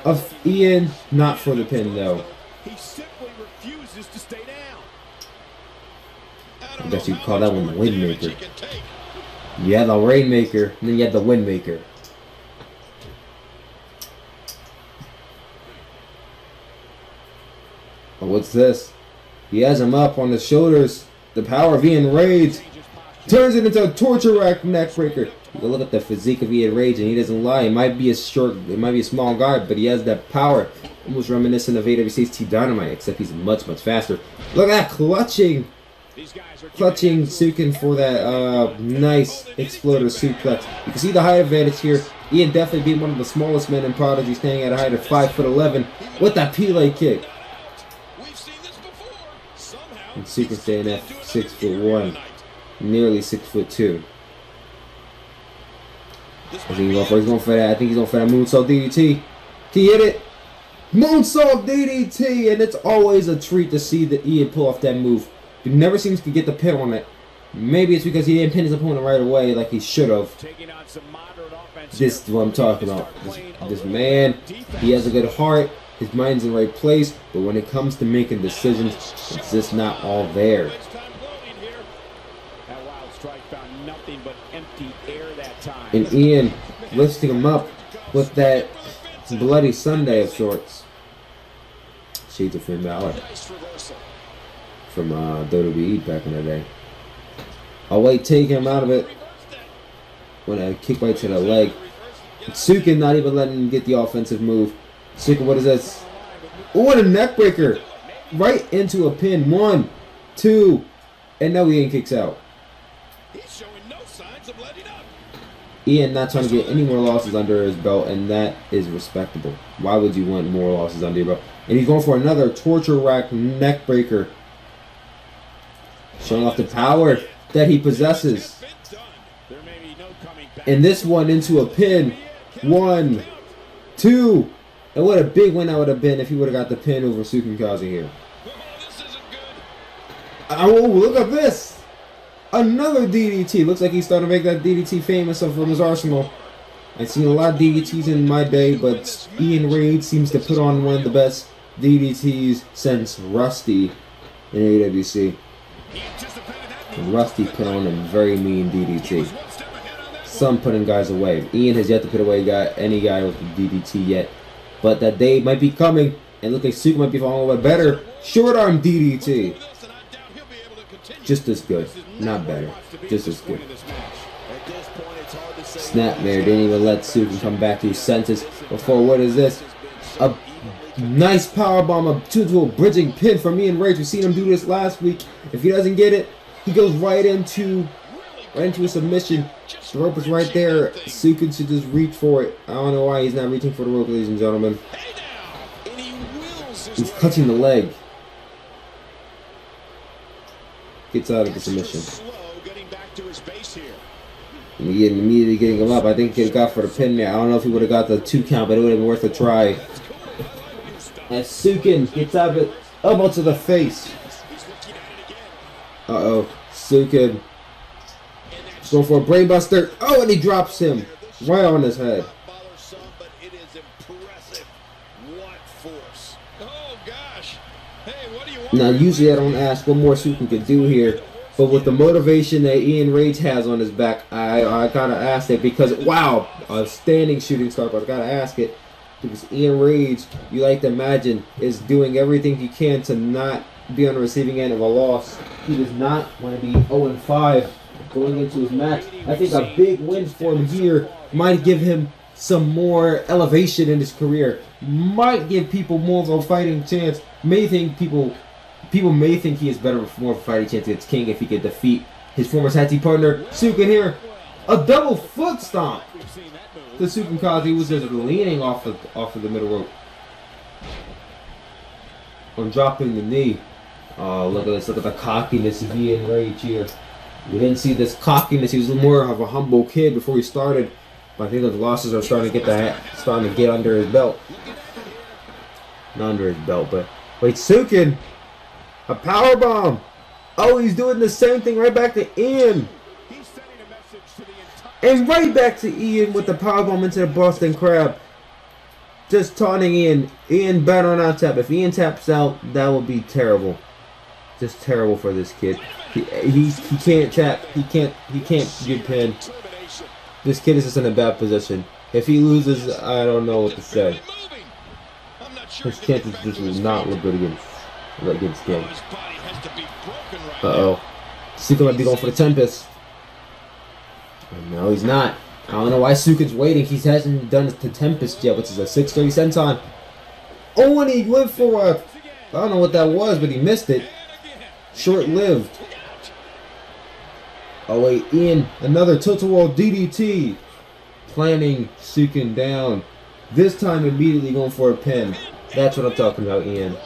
of Ian. Not for the pin, though. He simply refuses to stay down. I guess you'd call that one the Windmaker. Yeah, the Rainmaker. And then you had the Windmaker. Oh, what's this? He has him up on the shoulders. The power of Ian Rage turns it into a torture rack neck breaker. You can look at the physique of Ian Rage, and he doesn't lie. He might be a small guy, but he has that power, almost reminiscent of AWC's T Dynamite, except he's much faster. Look at that clutching Sukin for that nice exploder suplex. You can see the height advantage here. Ian definitely beat one of the smallest men in Prodigy, standing at a height of 5'11" with that Pele kick. And Sukin staying at 6'1", nearly 6'2". He's going for that. I think he's going for that moonsault DDT. He hit it. Moonsault DDT, and it's always a treat to see that Ian pull off that move. He never seems to get the pin on it. Maybe it's because he didn't pin his opponent right away like he should have. This is what I'm talking about. This man, he has a good heart. His mind's in the right place, but when it comes to making decisions, it's just not all there. And Ian lifting him up with that bloody Sunday of sorts. Shades of Finn Balor from WWE back in the day. Oh wait, taking him out of it. When a kick right to the leg. Sukin not even letting him get the offensive move. Sukin, what is this? Oh, what a neck breaker! Right into a pin. 1, 2, and now Ian kicks out. He's showing no signs of letting up. Ian not trying to get any more losses under his belt, and that is respectable. Why would you want more losses under your belt? And he's going for another torture rack neck breaker. Showing off the power that he possesses. And this one into a pin. 1, 2. And what a big win that would have been if he would have got the pin over Tsukikaze here. Oh, look at this. Another DDT. Looks like he's starting to make that DDT famous from his arsenal. I've seen a lot of DDTs in my day, but Ian Reid seems to put on one of the best DDTs since Rusty in AWC. And Rusty put on a very mean DDT. Some putting guys away. Ian has yet to put away any guy with the DDT yet. But that day might be coming, and look like Suka might be following a better short arm DDT. Just as good, not better, just as good. Snapmare didn't even let Suka come back to his senses before. What is this? A nice powerbomb, a 2-to-a bridging pin from Ian Rage. We've seen him do this last week. If he doesn't get it, he goes right into a submission. The rope is right there. Sukin should just reach for it. I don't know why he's not reaching for the rope, ladies and gentlemen. He's clutching the leg. Gets out of the submission. Immediately getting him up. I think he could have got for the pin there. I don't know if he would have got the 2 count, but it would have been worth a try. As Sukin gets out of it. Elbow to the face. Uh-oh. Sukin. Going for a brainbuster. Oh, and he drops him right on his head. Now, usually I don't ask what more Sukin could do here, but with the motivation that Ian Rage has on his back, I gotta ask it because, wow, a standing shooting star, but I gotta ask it because Ian Rage, you like to imagine, is doing everything he can to not be on the receiving end of a loss. He does not want to be 0-5. Going into his match. I think a big win for him here might give him some more elevation in his career. Might give people more of a fighting chance. People may think he is better with more of a fighting chance against King if he could defeat his former tag team partner Sukin here. A double foot stomp. The Tsukikaze was just leaning off of the middle rope. On dropping the knee. Oh, look at this. Look at the cockiness of Ian Rage here. We didn't see this cockiness. He was more of a humble kid before he started. But I think the losses are starting to get under his belt. Not under his belt, but wait, Sukin, a power bomb. Oh, he's doing the same thing right back to Ian. And right back to Ian with the power bomb into the Boston Crab. Just taunting Ian. Ian better not tap. If Ian taps out, that would be terrible. Just terrible for this kid. He can't tap. He can't get pinned. This kid is just in a bad position. If he loses, I don't know what to say. His chances just will not look good against King. Uh-oh. Sukin might be going for the Tempest. No, he's not. I don't know why Sukin's waiting. He hasn't done the Tempest yet, which is a 630 senton. Oh, and he went for a... I don't know what that was, but he missed it. Short-lived. Oh wait, Ian, another tilt-a-whirl DDT. Planning Sukin down. This time immediately going for a pin. That's what I'm talking about, Ian.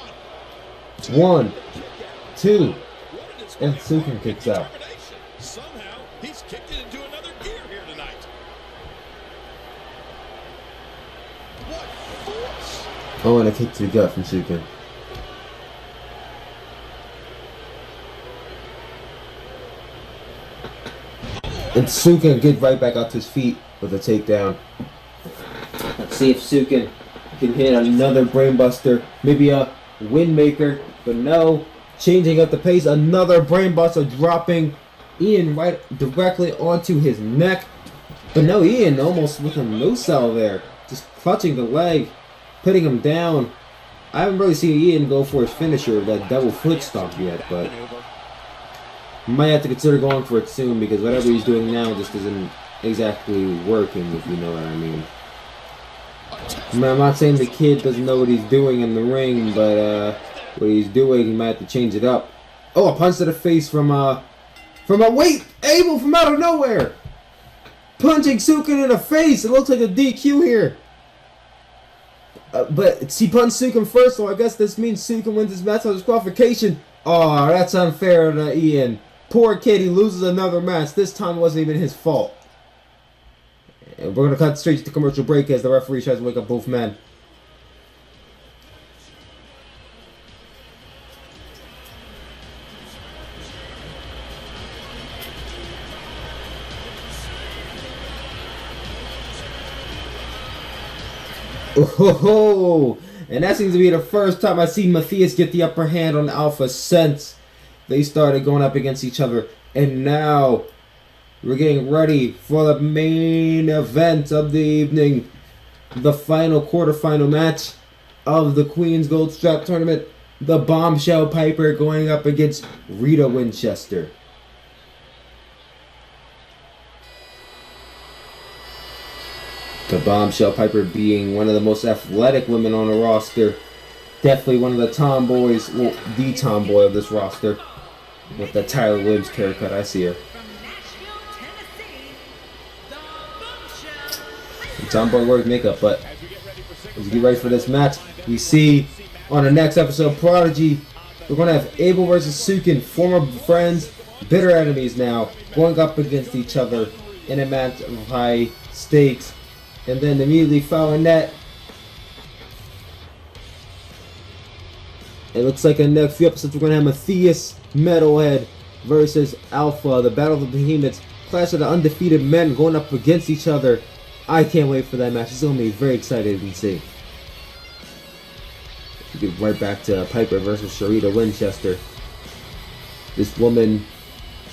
1, 2, and Sukin kicks out. Somehow he's kicked it into another gear here tonight. What force? Oh, and a kick to the gut from Sukin. And Sukin gets right back up to his feet with a takedown. Let's see if Sukin can hit another brainbuster. Maybe a windmaker, but no. Changing up the pace, another brainbuster dropping Ian right directly onto his neck. But no, Ian almost with a no-sell there. Just clutching the leg, putting him down. I haven't really seen Ian go for his finisher, that double foot stomp yet, but... might have to consider going for it soon because whatever he's doing now just isn't exactly working, if you know what I mean. I mean, I'm not saying the kid doesn't know what he's doing in the ring, but what he's doing, he might have to change it up. Oh, a punch to the face from a wait, Abel from out of nowhere, punching Sukin in the face. It looks like a DQ here. But he punched Sukin first, so I guess this means Sukin wins his match on disqualification. Oh, that's unfair to Ian. Poor kid, he loses another match. This time wasn't even his fault. And we're going to cut straight to the commercial break as the referee tries to wake up both men. Oh, and that seems to be the first time I've seen Matthias get the upper hand on Alpha since they started going up against each other. And now we're getting ready for the main event of the evening, the final quarterfinal match of the Queen's Gold Strap Tournament. The Bombshell Piper going up against Rita Winchester. The Bombshell Piper being one of the most athletic women on the roster. Definitely one of the tomboys, well, the tomboy of this roster. With the Tyler Williams haircut, I see her. The tomboy wears makeup, but as we get ready for this match, we see on the next episode, Prodigy, we're going to have Abel versus Sukin, former friends, bitter enemies now, going up against each other in a match of high stakes. And then immediately following that, it looks like in the next few episodes we're going to have Matthias Metalhead versus Alpha, the Battle of the Behemoths, clash of the undefeated men going up against each other. I can't wait for that match. It's going to be very exciting to see. We get right back to Piper versus Sharita Winchester. This woman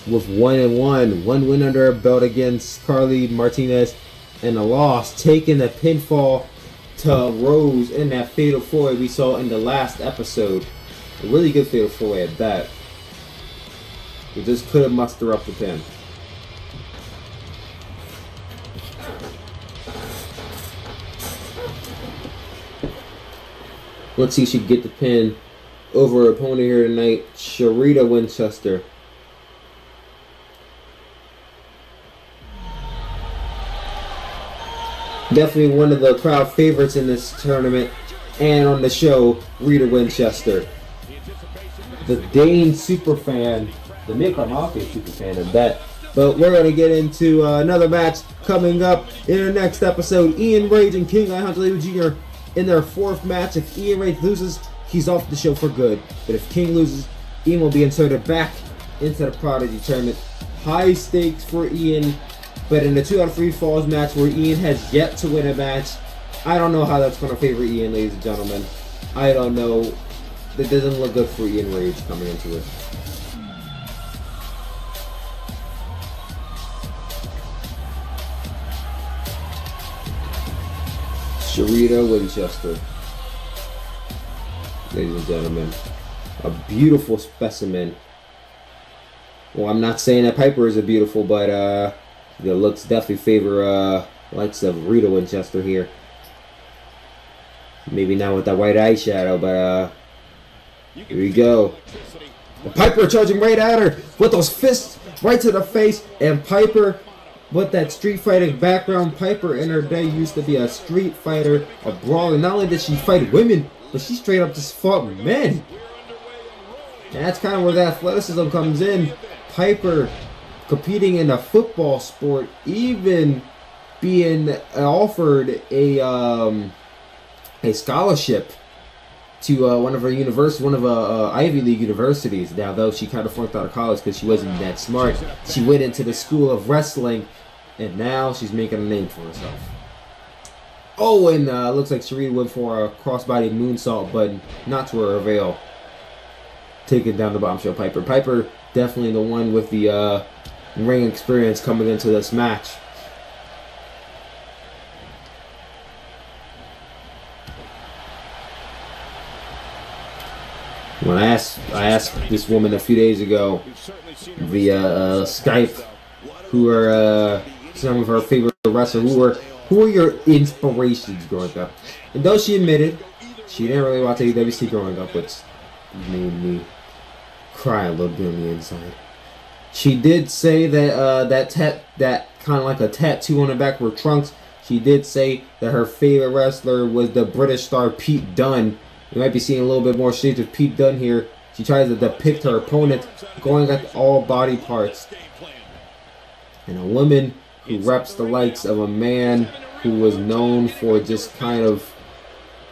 with 1-1, one win under her belt against Carly Martinez, and a loss, taking the pinfall to Rose in that fatal four-way we saw in the last episode. A really good fatal four-way at that. We just couldn't muster up the pin. Let's see if she can get the pin over her opponent here tonight, Sharita Winchester. Definitely one of the crowd favorites in this tournament and on the show, Rita Winchester. The Dane superfan, the Mika Mafia superfan of that. But we're going to get into another match coming up in the next episode. Ian Rage and King Hunter Jr. in their fourth match. If Ian Rage loses, he's off the show for good. But if King loses, Ian will be inserted back into the Prodigy tournament. High stakes for Ian. But in the 2 out of 3 falls match where Ian has yet to win a match, I don't know how that's going to favor Ian, ladies and gentlemen. I don't know. That doesn't look good for Ian Rage coming into it. Sharita Winchester. Ladies and gentlemen. A beautiful specimen. Well, I'm not saying that Piper is a beautiful, but the looks definitely favor likes of Rita Winchester here. Maybe not with that white eyeshadow, but here we go. The Piper charging right at her with those fists right to the face, and Piper with that street fighting background. Piper in her day used to be a street fighter, a brawler. Not only did she fight women, but she straight up just fought men. And that's kind of where the athleticism comes in. Piper competing in a football sport, even being offered a scholarship to one of Ivy League universities. Now, though she kind of flunked out of college because she wasn't that smart, she went into the school of wrestling, and now she's making a name for herself. Oh, and looks like Sharita went for a crossbody moonsault, but not to her avail. Taking down the Bombshell Piper. Piper definitely the one with the ring experience coming into this match. When I asked this woman a few days ago via Skype who are some of her favorite wrestlers, Who are your inspirations growing up? And though she admitted she didn't really watch TWC growing up, which made me cry a little bit on the inside. She did say that that kind of like a tattoo on the back of her trunks. She did say that her favorite wrestler was the British star Pete Dunne. You might be seeing a little bit more shades of Pete Dunne here. She tries to depict her opponent going at all body parts. And a woman who reps the likes of a man who was known for just kind of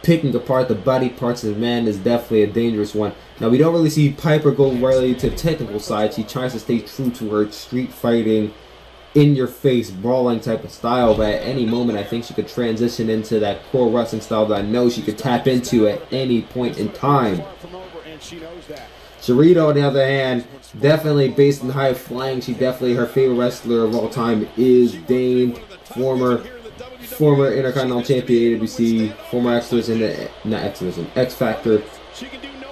picking apart the body parts of the man is definitely a dangerous one. Now, we don't really see Piper go really to the technical side. She tries to stay true to her street fighting, in-your-face, brawling type of style. But at any moment, I think she could transition into that core wrestling style that I know she could tap into at any point in time. Sharita, on the other hand, definitely based in high flying. She definitely, her favorite wrestler of all time is Dane, former Intercontinental Champion AWC, former X Factor,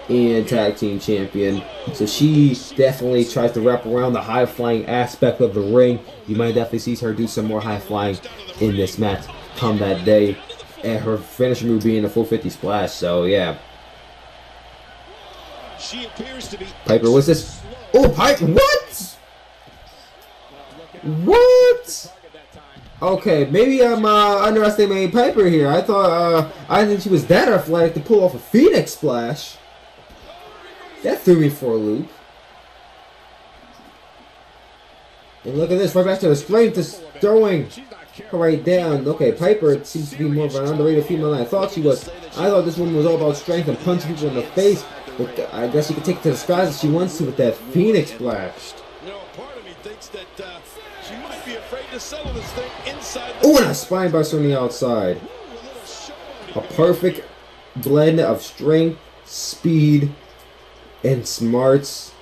and Tag Team Champion. So she definitely tries to wrap around the high flying aspect of the ring. You might definitely see her do some more high flying in this match come that day, and her finisher move being a full 50 splash. So yeah. Piper, what's this? Oh, Piper, what? What? Okay, maybe I'm underestimating Piper here. I thought I didn't think she was that athletic to pull off a Phoenix Splash. That threw me for a loop. And look at this, right back to the strength, just throwing her right down. Okay, Piper seems to be more of an underrated female than I thought she was. I thought this woman was all about strength and punching people in the face. But I guess she can take it to the skies if she wants to with that Phoenix Splash. Oh, and a spine buster on the outside. A perfect blend of strength, speed, and smarts.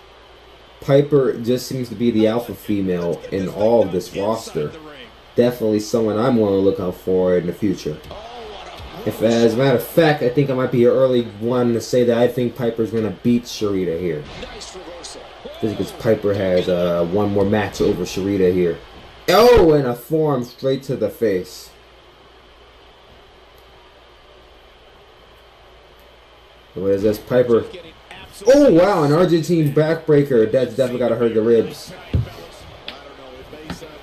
Piper just seems to be the alpha female in all of this roster. Definitely someone I'm going to look out for in the future. If, as a matter of fact, I think I might be an early one to say that I think Piper's going to beat Sharita here. Just because Piper has one more match over Sharita here. Oh, and a forearm straight to the face. What is this? Piper. Oh, wow, an Argentine backbreaker. That's definitely got to hurt the ribs.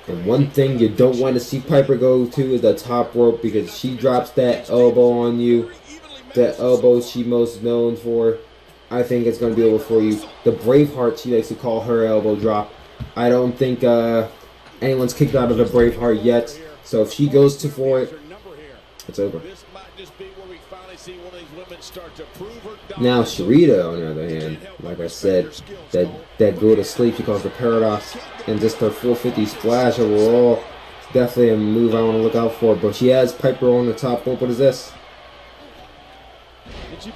And one thing you don't want to see Piper go to is the top rope, because she drops that elbow on you. That elbow she most known for. I think it's going to be over for you. The Braveheart, she likes to call her elbow drop. I don't think anyone's kicked out of the Braveheart yet. So if she goes for it, it's over. Now Sharita, on the other hand, like I said, that go to sleep, she calls the Paradox, and just her 450 splash overall, definitely a move I want to look out for. But she has Piper on the top rope. What is this?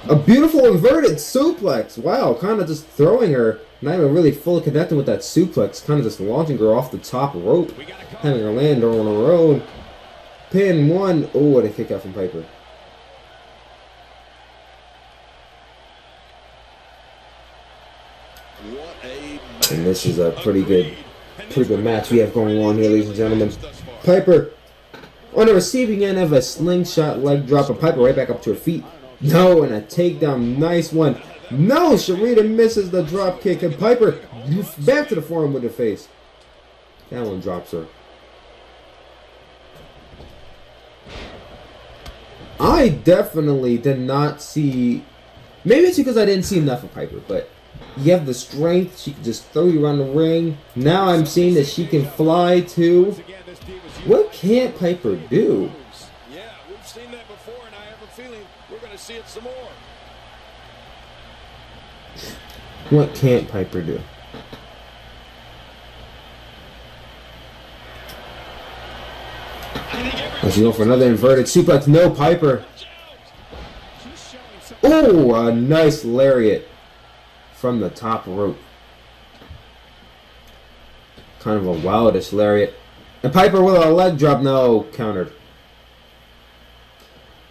A beautiful inverted suplex. Wow, kind of just throwing her, not even really fully connecting with that suplex, kind of just launching her off the top rope, having her land on her own. Pin one. Oh, what a kick out from Piper. And this is a pretty good match we have going on here, ladies and gentlemen. Piper on the receiving end of a slingshot leg drop, and Piper right back up to her feet. No, and a takedown, nice one. No, Sharita misses the drop kick, and Piper back to the forearm with the face. That one drops her. I definitely did not see, maybe it's because I didn't see enough of Piper, but you have the strength, she can just throw you around the ring. Now I'm seeing that she can fly too. What can't Piper do? Yeah, we've seen that before, and I have a feeling we're going to see it some more. What can't Piper do? She's going for another inverted suplex. No, Piper. Oh, a nice lariat from the top rope. Kind of a wildish lariat. And Piper with a leg drop. No, countered.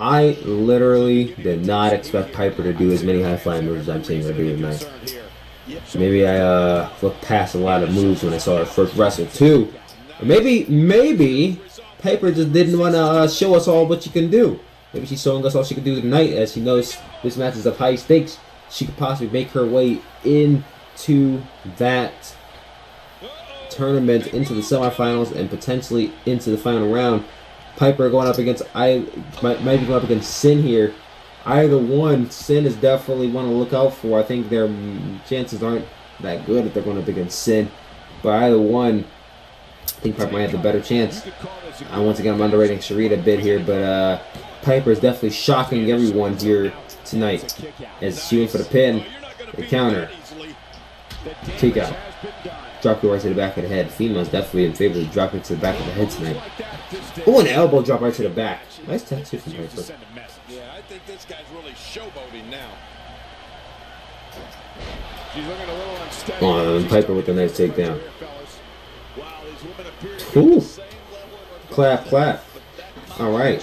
I literally did not expect Piper to do as many high-flying moves as I'm seeing her do tonight. Maybe I looked past a lot of moves when I saw her first wrestle too. Or maybe Piper just didn't want to show us all what she can do. Maybe she's showing us all she can do tonight, as she knows this match is of high stakes. She could possibly make her way into that tournament, into the semifinals, and potentially into the final round. Piper going up against might be going up against Sin here. Either one, Sin is definitely one to look out for. I think their chances aren't that good if they're going up against Sin, but either one, I think Piper might have the better chance. Once again, I'm underrating Sharita a bit here, but Piper is definitely shocking everyone here tonight as she went for the pin, the counter, kick out. Drop kick right to the back of the head. Female's definitely in favor of dropping to the back of the head tonight. Oh, an elbow drop right to the back. Nice tattoo from Piper. Yeah, I think this guy's really showboating now. She's looking a little unsteady. Oh, Piper with a nice takedown. Ooh. Clap, clap. All right.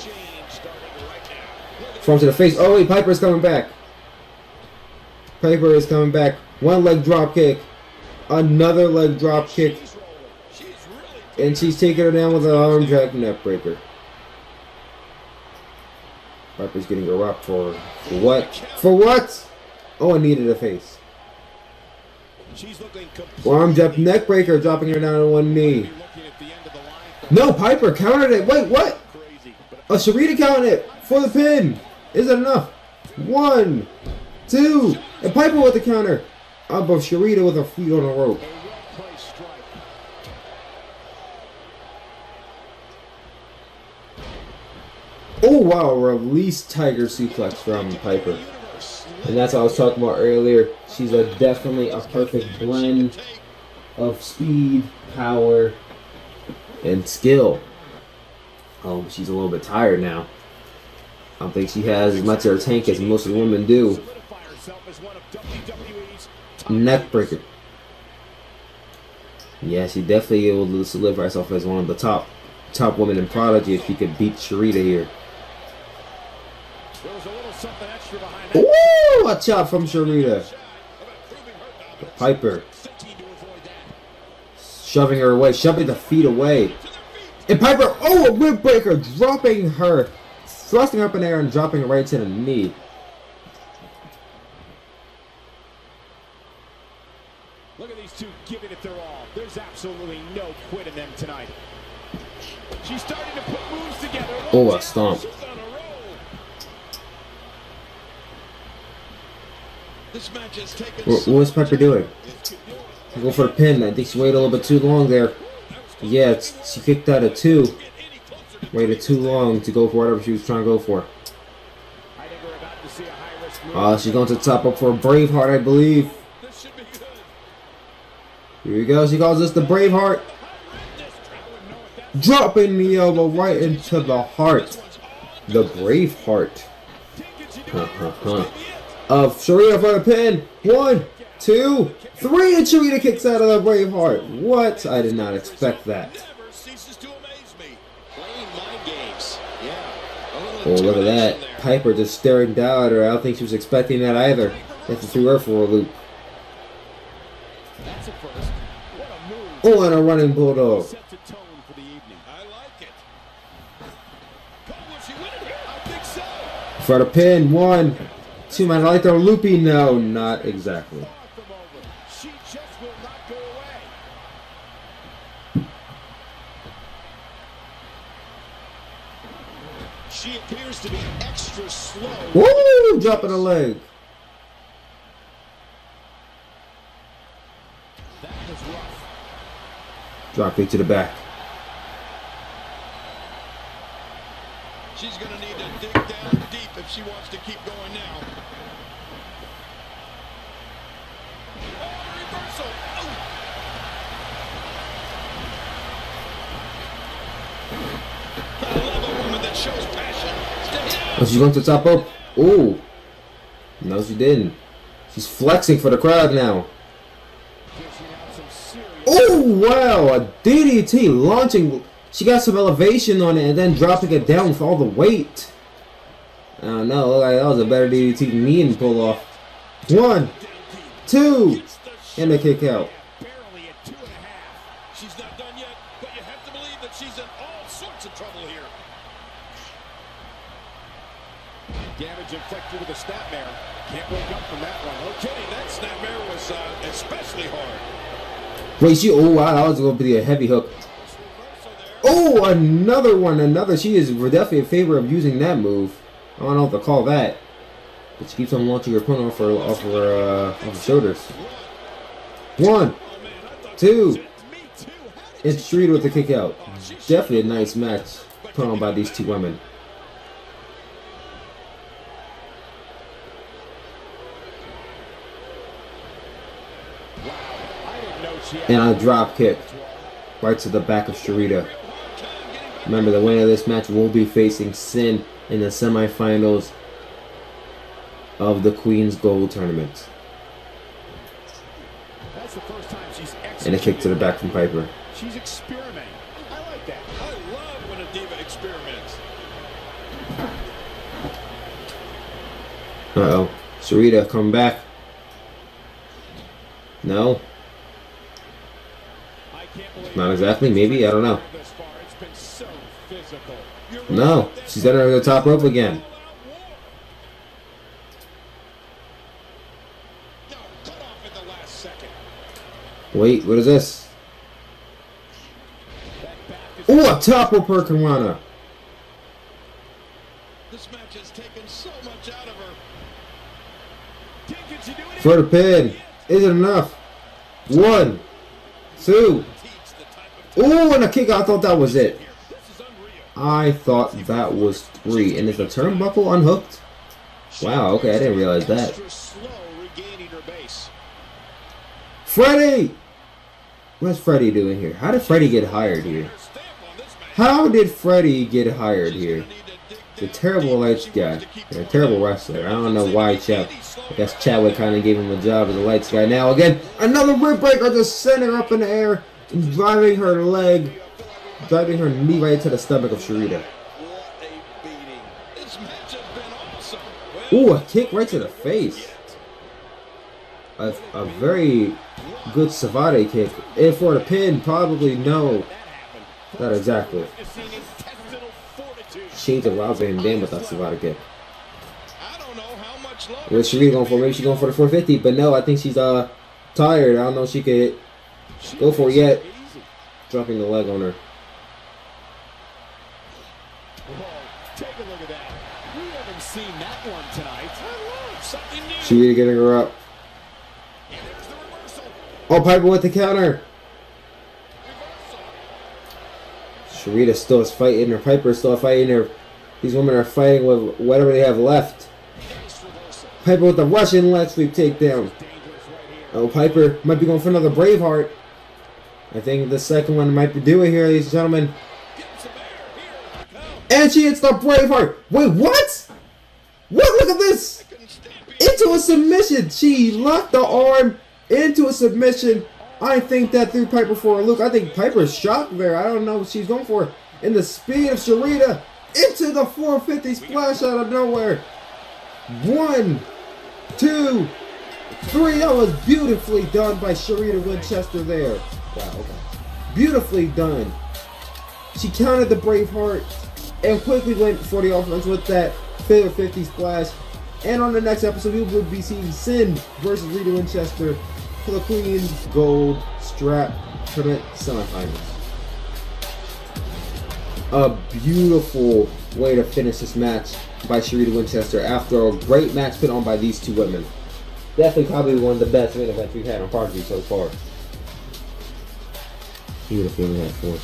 Front to the face. Oh, wait, Piper's coming back. Piper is coming back. One leg drop kick. Another leg drop kick. And she's taking her down with an arm drag neck breaker. Piper's getting her up for what? For what? Oh, I needed a face. Arm drag neck breaker, dropping her down on one knee. No, Piper countered it. Wait, what? Oh, Sharita counted it for the pin. Is it enough? 1, 2, and Piper with the counter. Up of Sharita with her feet on the rope. Oh wow, release tiger suplex from Piper. And that's what I was talking about earlier. She's definitely a perfect blend of speed, power, and skill. Oh, she's a little bit tired now. I don't think she has as much of her tank as most of the women do. Neck breaker. Yeah, she definitely able to solidify herself as one of the top women in Prodigy if she could beat Sharita here. Ooh, a chop from Sharita. Piper shoving her away, shoving the feet away. And Piper, oh, a rib breaker, dropping her, thrusting her up in the air and dropping her right to the knee. Look at these two giving it their all. There's absolutely no quit in them tonight. She's starting to put moves together. Oh, a stomp. This match has taken What was Piper doing? Go for the pin. I think she waited a little bit too long there. Yeah, she kicked out at 2. Waited too long to go for whatever she was trying to go for. She's going to top up for a Braveheart, I believe. Here we go. She calls this the Braveheart. Dropping the elbow right into the heart. The Braveheart. Of Sharita for the pin. 1, 2, 3, and Sharita kicks out of the Braveheart. What? I did not expect that. Oh, look at that. Piper just staring down at her. I don't think she was expecting that either. That threw her for a loop. Oh, and a running bulldog. For the pin. 1, 2, man. I like the loopy. No, not exactly. She appears to be extra slow. Woo! Dropping a leg. That was rough. Drop kick to the back. She's going to need to dig down deep if she wants to keep going now. Oh, reversal. I love a woman that shows passion. Oh, she's going to top up. Ooh. No, she didn't. She's flexing for the crowd now. Oh, wow. A DDT launching. She got some elevation on it and then dropping it down with all the weight. I don't know. Look like that was a better DDT than me and pull off. 1, 2, and a kick out. Barely at 2.5. She's not done yet, but you have to believe that she's in all sorts of trouble here. Damage inflicted with a snapmare. Can't wake up from that one. No kidding, that snapmare was especially hard. Wait, oh wow, that was going to be a heavy hook. Oh, another one, another. She is definitely in favor of using that move. I don't know what to call that. But she keeps on launching her opponent off her shoulders. 1, 2. It's Sharita with the kick out. Definitely a nice match put on by these two women. And a drop kick right to the back of Sharita. Remember, the winner of this match will be facing Sin in the semifinals of the Queen's Gold Tournament. That's the first time she's and a kick to the back from Piper. She's experimenting. I like that. I love when a diva experiments. Uh-oh. Sharita, come back. No. Not exactly. Maybe. I don't know. No. She's under the top rope again. Wait, what is this? Ooh, a top rope hurricanrana. This match has taken so much out of her. For the pin. Is it enough? 1, 2. Ooh, and a kick. I thought that was it. I thought that was 3. And is the turnbuckle unhooked? Wow, okay, I didn't realize that. Freddie! What's Freddie doing here? How did Freddie get hired here? How did Freddie get hired here? He's a terrible lights guy. And a terrible wrestler. I don't know why I guess Chadwick kind of gave him a job as a lights guy. Now again, another rib breaker, just sending her up in the air and driving her knee right into the stomach of Sharita. Ooh, a kick right to the face. A very good Savate kick. And for the pin, probably no. Not exactly. Shades of Rob Van Dam with that Savate kick. What's Sharita going for? Maybe she's going for the 450, but no, I think she's tired. I don't know if she could go for it yet. Dropping the leg on her. Take a look at that. We haven't seen that one tonight. Sharita getting her up. Oh, Piper with the counter. Sharita still is fighting her. Piper is still fighting her. These women are fighting with whatever they have left. Piper with the Russian leg sweep takedown. Oh, Piper might be going for another Braveheart. I think the second one might be doing here, ladies and gentlemen. And she hits the Braveheart. Wait, what? What? Look at this. Into a submission. She locked the arm into a submission. I think that threw Piper for a loop. I think Piper's shocked there. I don't know what she's going for. In the speed of Sharita into the 450 splash out of nowhere. 1, 2, 3. That was beautifully done by Sharita Winchester there. Wow, okay. Beautifully done. She countered the Braveheart and quickly went for the offense with that 450 splash. And on the next episode, we will be seeing Sin versus Rita Winchester for the Queen's Gold Strap Tournament Semifinals. A beautiful way to finish this match by Sharita Winchester after a great match put on by these two women. Definitely probably one of the best main events we've had on Prodigy so far. Even if we only had 4.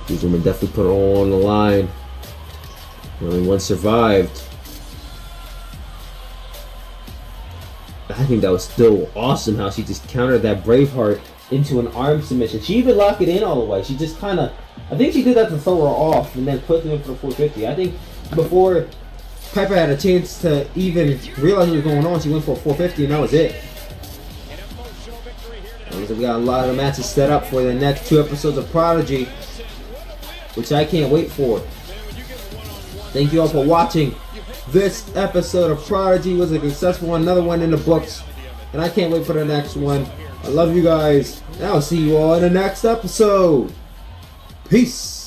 These women definitely put it all on the line. Only one survived. I think that was still awesome how she just countered that Braveheart into an arm submission. She even locked it in all the way. She just kind of, I think she did that to throw her off and then put them in for the 450. I think before Piper had a chance to even realize what was going on, she went for a 450 and that was it. And so we got a lot of matches set up for the next 2 episodes of Prodigy, which I can't wait for. Thank you all for watching. This episode of Prodigy was a successful one, another one in the books, and I can't wait for the next one. I love you guys. And I'll see you all in the next episode. Peace.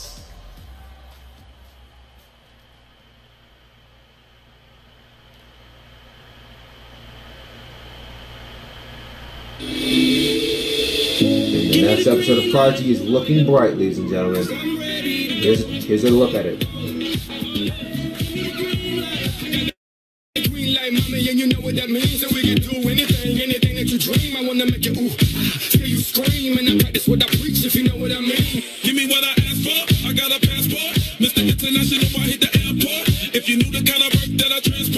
The next episode of Prodigy is looking bright, ladies and gentlemen. Here's a look at it. And you know what that means, so we can do anything that you dream. I wanna make you hear you scream, and I practice what I preach, if you know what I mean. Give me what I asked for, I got a passport, Mr. International, I hit the airport. If you knew the kind of work that I transport.